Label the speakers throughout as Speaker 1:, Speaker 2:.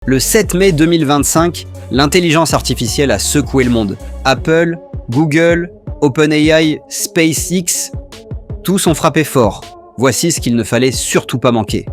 Speaker 1: Le 7 mai 2025, l'intelligence artificielle a secoué le monde. Apple, Google, OpenAI, SpaceX, tous ont frappé fort. Voici ce qu'il ne fallait surtout pas manquer.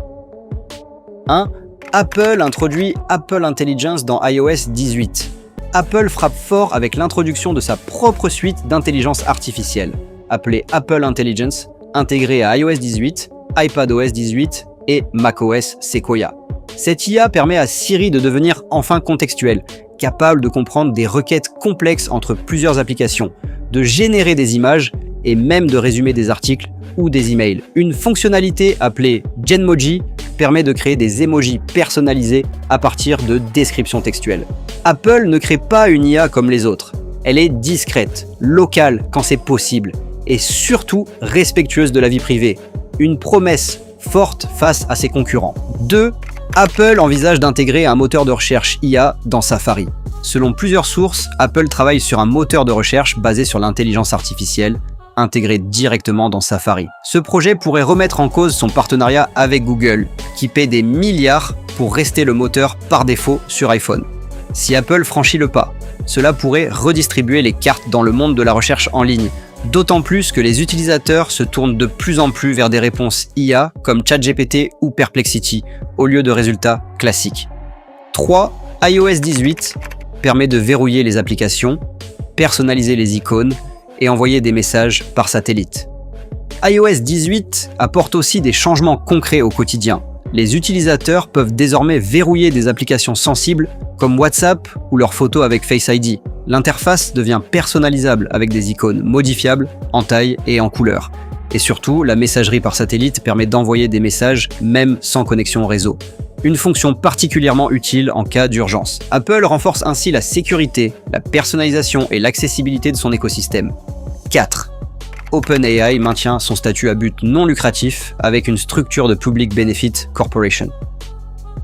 Speaker 1: 1. Apple introduit Apple Intelligence dans iOS 18. Apple frappe fort avec l'introduction de sa propre suite d'intelligence artificielle, appelée Apple Intelligence, intégrée à iOS 18, iPadOS 18 et macOS Sequoia. Cette IA permet à Siri de devenir enfin contextuelle, capable de comprendre des requêtes complexes entre plusieurs applications, de générer des images et même de résumer des articles ou des emails. Une fonctionnalité appelée Genmoji permet de créer des emojis personnalisés à partir de descriptions textuelles. Apple ne crée pas une IA comme les autres. Elle est discrète, locale quand c'est possible et surtout respectueuse de la vie privée. Une promesse forte face à ses concurrents. 2. Apple envisage d'intégrer un moteur de recherche IA dans Safari. Selon plusieurs sources, Apple travaille sur un moteur de recherche basé sur l'intelligence artificielle, intégré directement dans Safari. Ce projet pourrait remettre en cause son partenariat avec Google, qui paie des milliards pour rester le moteur par défaut sur iPhone. Si Apple franchit le pas, cela pourrait redistribuer les cartes dans le monde de la recherche en ligne, d'autant plus que les utilisateurs se tournent de plus en plus vers des réponses IA comme ChatGPT ou Perplexity, au lieu de résultats classiques. 3. iOS 18 permet de verrouiller les applications, personnaliser les icônes et envoyer des messages par satellite. iOS 18 apporte aussi des changements concrets au quotidien. Les utilisateurs peuvent désormais verrouiller des applications sensibles comme WhatsApp ou leurs photos avec Face ID. L'interface devient personnalisable avec des icônes modifiables en taille et en couleur. Et surtout, la messagerie par satellite permet d'envoyer des messages même sans connexion au réseau. Une fonction particulièrement utile en cas d'urgence. Apple renforce ainsi la sécurité, la personnalisation et l'accessibilité de son écosystème. 4. OpenAI maintient son statut à but non lucratif avec une structure de Public Benefit Corporation.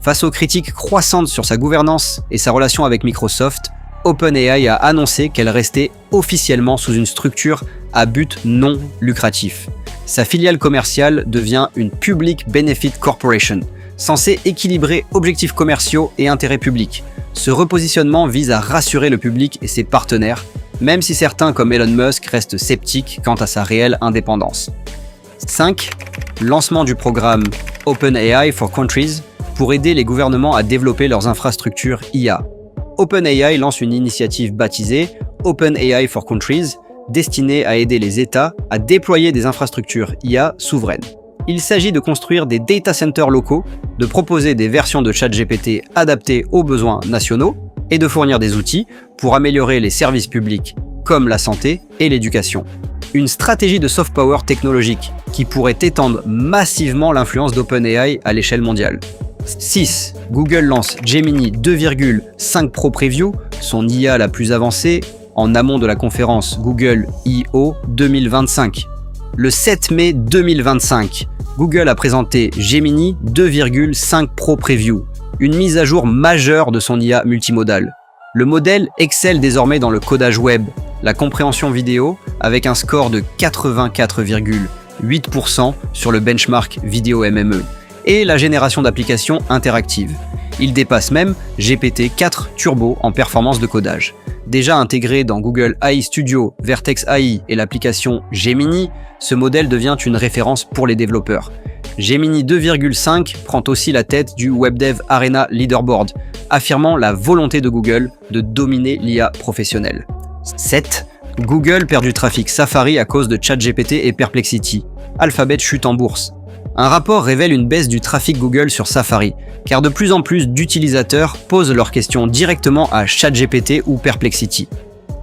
Speaker 1: Face aux critiques croissantes sur sa gouvernance et sa relation avec Microsoft, OpenAI a annoncé qu'elle restait officiellement sous une structure à but non lucratif. Sa filiale commerciale devient une Public Benefit Corporation, censée équilibrer objectifs commerciaux et intérêts publics. Ce repositionnement vise à rassurer le public et ses partenaires, même si certains comme Elon Musk restent sceptiques quant à sa réelle indépendance. 5. Lancement du programme OpenAI for Countries pour aider les gouvernements à développer leurs infrastructures IA. OpenAI lance une initiative baptisée OpenAI for Countries, destinée à aider les États à déployer des infrastructures IA souveraines. Il s'agit de construire des data centers locaux, de proposer des versions de ChatGPT adaptées aux besoins nationaux et de fournir des outils pour améliorer les services publics comme la santé et l'éducation. Une stratégie de soft power technologique qui pourrait étendre massivement l'influence d'OpenAI à l'échelle mondiale. 6. Google lance Gemini 2.5 Pro Preview, son IA la plus avancée, en amont de la conférence Google I/O 2025. Le 7 mai 2025, Google a présenté Gemini 2.5 Pro Preview, une mise à jour majeure de son IA multimodale. Le modèle excelle désormais dans le codage web, la compréhension vidéo, avec un score de 84,8% sur le benchmark vidéo MME, et la génération d'applications interactives. Il dépasse même GPT-4 Turbo en performance de codage. Déjà intégré dans Google AI Studio, Vertex AI et l'application Gemini, ce modèle devient une référence pour les développeurs. Gemini 2.5 prend aussi la tête du WebDev Arena Leaderboard, affirmant la volonté de Google de dominer l'IA professionnelle. 7. Google perd du trafic Safari à cause de ChatGPT et Perplexity. Alphabet chute en bourse. Un rapport révèle une baisse du trafic Google sur Safari, car de plus en plus d'utilisateurs posent leurs questions directement à ChatGPT ou Perplexity.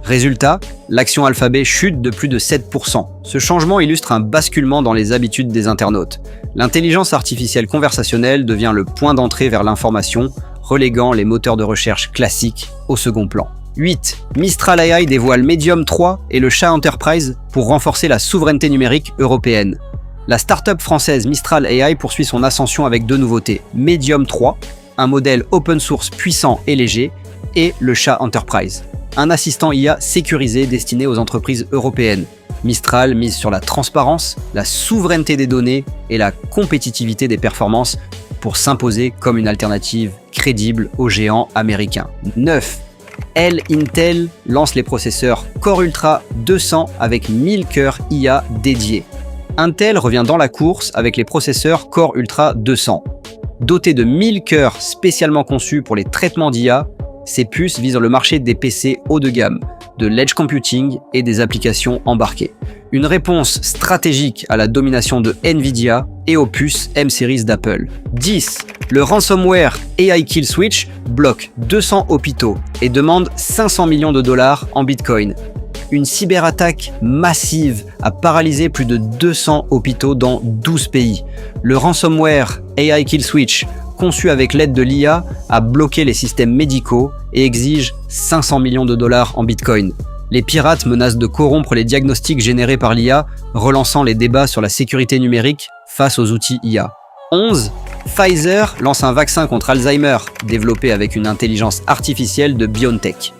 Speaker 1: Résultat, l'action Alphabet chute de plus de 7%. Ce changement illustre un basculement dans les habitudes des internautes. L'intelligence artificielle conversationnelle devient le point d'entrée vers l'information, reléguant les moteurs de recherche classiques au second plan. 8. Mistral AI dévoile Medium 3 et le chat Enterprise pour renforcer la souveraineté numérique européenne. La start-up française Mistral AI poursuit son ascension avec deux nouveautés. Medium 3, un modèle open source puissant et léger, et le chat Enterprise, un assistant IA sécurisé destiné aux entreprises européennes. Mistral mise sur la transparence, la souveraineté des données et la compétitivité des performances, pour s'imposer comme une alternative crédible aux géants américains. 9. Intel lance les processeurs Core Ultra 200 avec 1000 cœurs IA dédiés. Intel revient dans la course avec les processeurs Core Ultra 200. Dotés de 1000 cœurs spécialement conçus pour les traitements d'IA, ces puces visent le marché des PC haut de gamme, de l'edge computing et des applications embarquées. Une réponse stratégique à la domination de Nvidia et aux puces M-Series d'Apple. 10. Le ransomware AI Kill Switch bloque 200 hôpitaux et demande 500 millions de dollars en Bitcoin. Une cyberattaque massive a paralysé plus de 200 hôpitaux dans 12 pays. Le ransomware AI Kill Switch, conçu avec l'aide de l'IA, a bloqué les systèmes médicaux et exige 500 millions de dollars en Bitcoin. Les pirates menacent de corrompre les diagnostics générés par l'IA, relançant les débats sur la sécurité numérique face aux outils IA. 11. Pfizer lance un vaccin contre Alzheimer, développé avec une intelligence artificielle de BioNTech.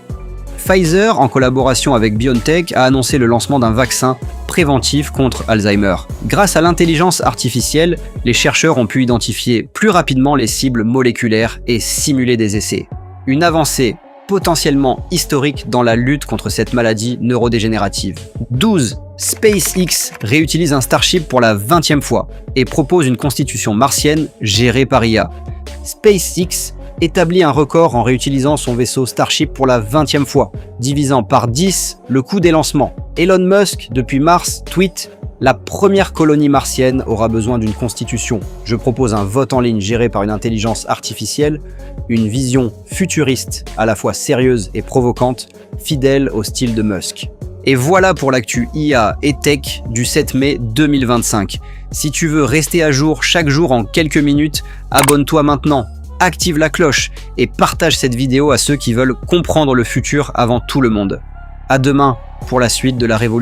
Speaker 1: Pfizer, en collaboration avec BioNTech, a annoncé le lancement d'un vaccin préventif contre Alzheimer. Grâce à l'intelligence artificielle, les chercheurs ont pu identifier plus rapidement les cibles moléculaires et simuler des essais. Une avancée potentiellement historique dans la lutte contre cette maladie neurodégénérative. 12. SpaceX réutilise un Starship pour la 20e fois et propose une constitution martienne gérée par IA. SpaceX établit un record en réutilisant son vaisseau Starship pour la 20e fois, divisant par 10 le coût des lancements. Elon Musk, depuis mars, tweet « La première colonie martienne aura besoin d'une constitution. Je propose un vote en ligne géré par une intelligence artificielle, une vision futuriste, à la fois sérieuse et provocante, fidèle au style de Musk. » Et voilà pour l'actu IA et Tech du 7 mai 2025. Si tu veux rester à jour chaque jour en quelques minutes, abonne-toi maintenant. Active la cloche et partage cette vidéo à ceux qui veulent comprendre le futur avant tout le monde. À demain pour la suite de la révolution.